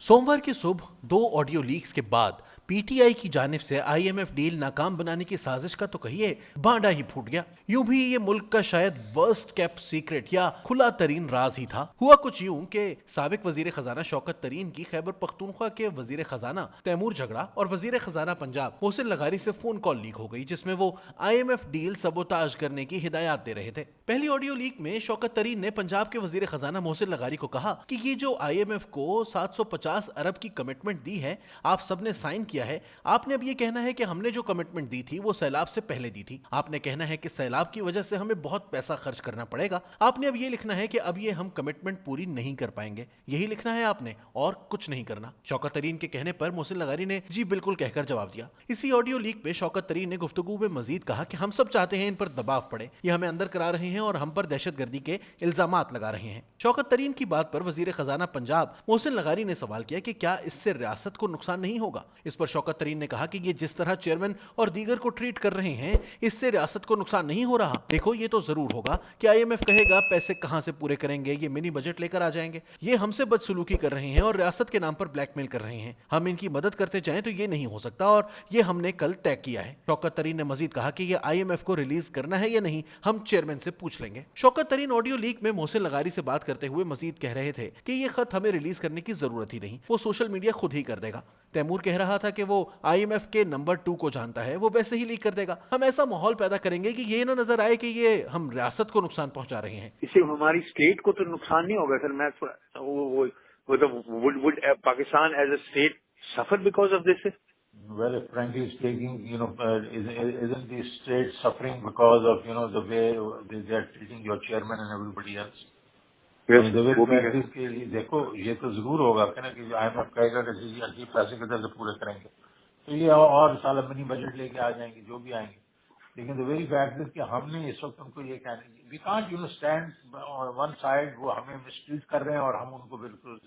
सोमवार की सुबह दो ऑडियो लीक्स के बाद पीटीआई की जानिब से आईएमएफ डील नाकाम बनाने की साजिश का तो कहिए बांडा ही फूट गया। यूं भी ये मुल्क का शायद वर्स्ट केप्ट सीक्रेट या खुला तरीन राज ही था। हुआ कुछ यूं कि साबिक वजीर खजाना शौकत तरीन की खैबर पख्तूनख्वा के वजीर खजाना तैमूर झगड़ा और वजीर खजाना पंजाब मोहसिन लगारी से फोन कॉल लीक हो गई, जिसमें वो आईएमएफ डील सबोताज करने की हिदायत दे रहे थे। पहली ऑडियो लीक में शौकत तरीन ने पंजाब के वजीर खजाना मोहसिन लगारी को कहा कि ये जो आईएमएफ को 750 अरब की कमिटमेंट दी है, आप सबने साइन किया है। आपने अब ये कहना है कि हमने जो कमिटमेंट दी थी वो सैलाब से पहले दी थी। आपने कहना है कि सैलाब की वजह से हमें बहुत पैसा खर्च करना पड़ेगा। आपने अब ये लिखना है कि अब ये हम कमिटमेंट पूरी नहीं कर पाएंगे। यही लिखना है आपने और कुछ नहीं करना। शौकत तरीन के कहने पर मोहसिन लगारी ने जी बिल्कुल कहकर जवाब दिया। इसी ऑडियो लीक में शौकत तरीन ने गुफ्तगू में मजीद कहा कि हम सब चाहते हैं इन पर दबाव पड़े, ये हमें अंदर करा रहे हैं और हम पर दहशतगर्दी के इल्जामात लगा रहे हैं। शौकत तरीन की बात पर वजीर खजाना पंजाब मोहसिन लगारी ने सवाल किया कि क्या इससे रियासत को नुकसान नहीं होगा। इस पर शौकत तरीन ने कहा कि ये जिस तरह चेयरमैन और दीगर को ट्रीट कर रहे हैं, इससे रियासत को नुकसान नहीं हो रहा। देखो, ये तो जरूर होगा कि आईएमएफ कहेगा पैसे कहां से पूरे करेंगे, ये मिनी बजट लेकर आ जाएंगे। ये हमसे बदसलूकी कर रहे हैं और रियासत के नाम पर ब्लैकमेल कर रहे हैं। हम इनकी मदद करते जाएं तो ये नहीं हो सकता और ये हमने कल तय किया है। शौकत तरीन ने मजीद कहा कि ये आईएमएफ को रिलीज करना है या नहीं, हम चेयरमैन से पूछ लेंगे। शौकत तरीन ऑडियो लीक में मोहसिन लगारी से बात करते हुए मजीद कह रहे थे कि ये खत हमें रिलीज करने की जरूरत ही नहीं, वो सोशल मीडिया खुद ही कर देगा। तैमूर कह रहा था कि वो आईएमएफ के नंबर 2 को जानता है, वो वैसे ही लीक कर देगा। हम ऐसा माहौल पैदा करेंगे कि ये ना नजर आए कि ये हम रियासत को नुकसान पहुंचा रहे हैं। इससे हमारी स्टेट को तो नुकसान नहीं होगा सर। मैं would Pakistan as a state suffer because of this? Well, if frankly speaking, isn't the state suffering because of, the way they are treating your chairman and everybody else? Yes, देखो, ये तो जरूर होगा कि ना कि IMF कहेगा कि जी अजीब पैसे किधर से पूरे करेंगे, तो ये और साल मिनी बजट लेके आ जाएंगे जो भी आएंगे। लेकिन द वेरी फैक्ट इज कि हमने इस वक्त उनको ये कहना, we can't stand on one side, वो हमें मिसट्रीट कर रहे हैं और हम उनको बिल्कुल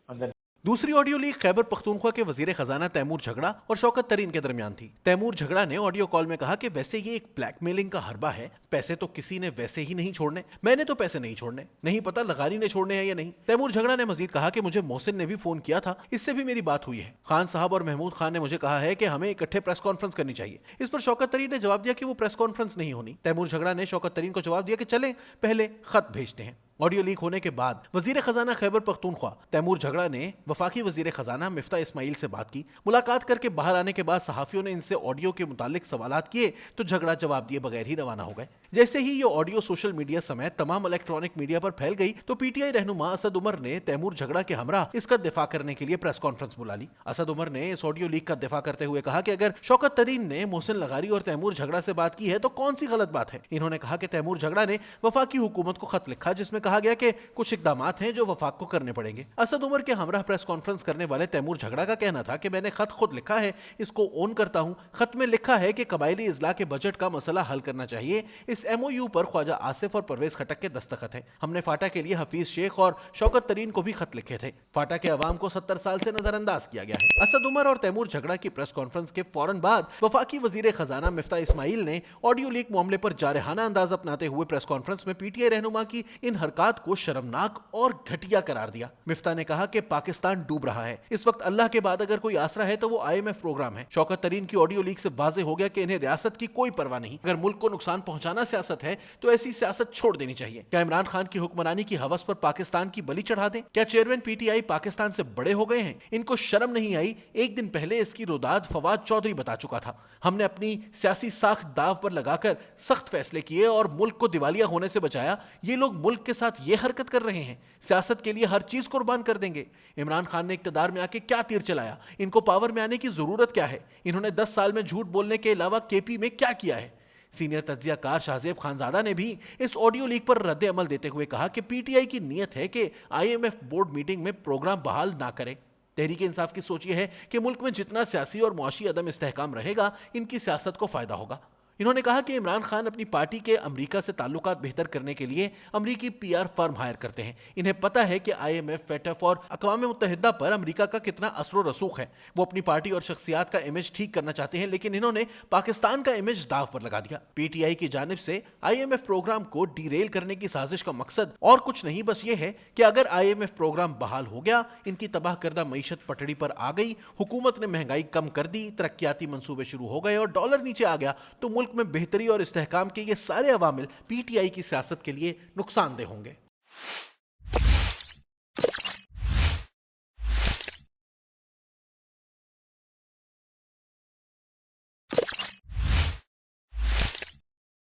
अंदर। दूसरी ऑडियो लीक खैबर पख्तूनख्वा के वजीर खजाना तैमूर झगड़ा और शौकत तरीन के दरमियान थी। तैमूर झगड़ा ने ऑडियो कॉल में कहा कि वैसे ये एक ब्लैकमेलिंग का हरबा है, पैसे तो किसी ने वैसे ही नहीं छोड़ने, मैंने तो पैसे नहीं छोड़ने, नहीं पता लगारी ने छोड़ने हैं या नहीं। तैमूर झगड़ा ने मजीद कहा कि मुझे मोहसिन ने भी फोन किया था, इससे भी मेरी बात हुई है। खान साहब और महमूद खान ने मुझे कहा है कि हमें इकट्ठे प्रेस कॉन्फ्रेंस करनी चाहिए। इस पर शौकत तरीन ने जवाब दिया कि वो प्रेस कॉन्फ्रेंस नहीं होनी। तैमूर झगड़ा ने शौकत तरीन को जवाब दिया कि चलें पहले खत भेजते हैं। ऑडियो लीक होने के बाद वजीर खजाना खैबर पख्तूनख्वा तैमूर झगड़ा ने वफाकी वजीर खजाना मिफ्ता इस्माइल से बात की। मुलाकात करके बाहर आने के बाद सहाफियों ने इनसे ऑडियो के मुतालिक सवालात किए तो झगड़ा जवाब दिए बगैर ही रवाना हो गए। जैसे ही ये ऑडियो सोशल मीडिया समेत तमाम इलेक्ट्रॉनिक मीडिया पर फैल गई तो पीटीआई रहनुमा असद उमर ने तैमूर झगड़ा के हमरा इसका दिफा करने के लिए प्रेस कॉन्फ्रेंस बुला ली। असद उमर ने इस ऑडियो लीक का दिफा करते हुए कहा कि अगर शौकत तरीन ने मोहसिन लगारी और तैमूर झगड़ा से बात की है तो कौन सी गलत बात है। इन्होंने कहा कि तैमूर झगड़ा ने वफाकी हुकूमत को खत लिखा जिसमें कहा गया कि कुछ इकदामात हैं जो वफाक को करने पड़ेंगे। असद उमर के हमरा प्रेस कॉन्फ्रेंस करने वाले तैमूर झगड़ा का कहना था कि मैंने खत खुद लिखा है, इसको ओन करता हूं। खत में लिखा है कि कबायली इजला के बजट का मसला हल करना चाहिए। इस एमओयू पर ख्वाजा आसिफ और परवेज खटक के दस्तखत हैं। हमने फाटा के लिए हफीज शेख और शौकत तरीन को भी खत लिखे थे। फाटा के अवाम को 70 साल से नजरअंदाज किया गया है। असद उमर और तैमूर झगड़ा की प्रेस कॉन्फ्रेंस के फौरन बाद वफाकी वजीर खजाना मिफ्ता इस्माइल ने ऑडियो लीक मामले पर जारहाना अंदाज अपनाते हुए प्रेस कॉन्फ्रेंस में पीटीआई रहनुमा की इन हरकत को शर्मनाक और घटिया करार दिया। मिफ्ता ने कहा कि पाकिस्तान डूब रहा है, इस वक्त अल्लाह के बाद अगर कोई आसरा है तो वो आईएमएफ प्रोग्राम है। शौकत तरीन की ऑडियो लीक से वाज़ेह हो गया कि इन्हें रियासत की कोई परवाह नहीं। अगर मुल्क को नुकसान पहुंचाना सियासत है तो ऐसी सियासत छोड़ देनी चाहिए। क्या इमरान खान की हुक्मरानी की हवस पर पाकिस्तान की बलि चढ़ा दें? क्या चेयरमैन पीटीआई पाकिस्तान से बड़े हो गए हैं? इनको शर्म नहीं आई? एक दिन पहले इसकी रोदाद फवाद चौधरी बता चुका था। हमने अपनी सियासी साख दाव पर लगाकर सख्त फैसले किए और मुल्क को दिवालिया होने से बचाया। ये लोग मुल्क के साथ ये हरकत कर रहे हैं, सियासत के लिए हर चीज कुर्बान कर देंगे। इमरान खान ने इक्तदार में आके क्या तीर चलाया? इनको पावर में आने की जरूरत क्या है? इन्होंने 10 साल में झूठ बोलने के अलावा केपी में क्या किया है? सीनियर तज्जियाकार शाहजेब खानजादा ने भी इस ऑडियो लीक पर रद्द अमल देते हुए कहा कि पीटीआई की नीयत है कि आईएमएफ बोर्ड मीटिंग में प्रोग्राम बहाल ना करे। तहरीक इंसाफ की सोच यह है कि मुल्क में जितना सियासी और मुआशी अदम इस्तेहकाम रहेगा, इनकी सियासत को फायदा होगा। انہوں نے کہا کہ عمران خان اپنی پارٹی کے امریکہ سے تعلقات بہتر کرنے کے لیے امریکی پی آر فرم ہائر کرتے ہیں. انہیں پتا ہے کہ آئی ایم ایف، فیٹف اور اقوام متحدہ پر امریکہ کا کتنا اثر و رسوخ ہے. وہ اپنی پارٹی اور شخصیات کا امیج ٹھیک کرنا چاہتے ہیں، لیکن انہوں نے پاکستان کا امیج داغ پر لگا دیا. پی ٹی آئی کی جانب سے آئی ایم ایف پروگرام کو ڈی ریل کرنے کی سازش کا مقصد اور کچھ نہیں، بس یہ ہے کہ اگر آئی ایم ایف پروگرام بحال ہو گیا، ان کی تباہ کردہ معیشت پٹڑی پر آ گئی، حکومت نے مہنگائی کم کر دی، ترقیاتی منصوبے شروع ہو گئے اور ڈالر نیچے آ گیا، تو ملک میں بہتری اور استحکام کے یہ سارے عوامل پی ٹی آئی کی سیاست کے لیے نقصان دہ ہوں گے.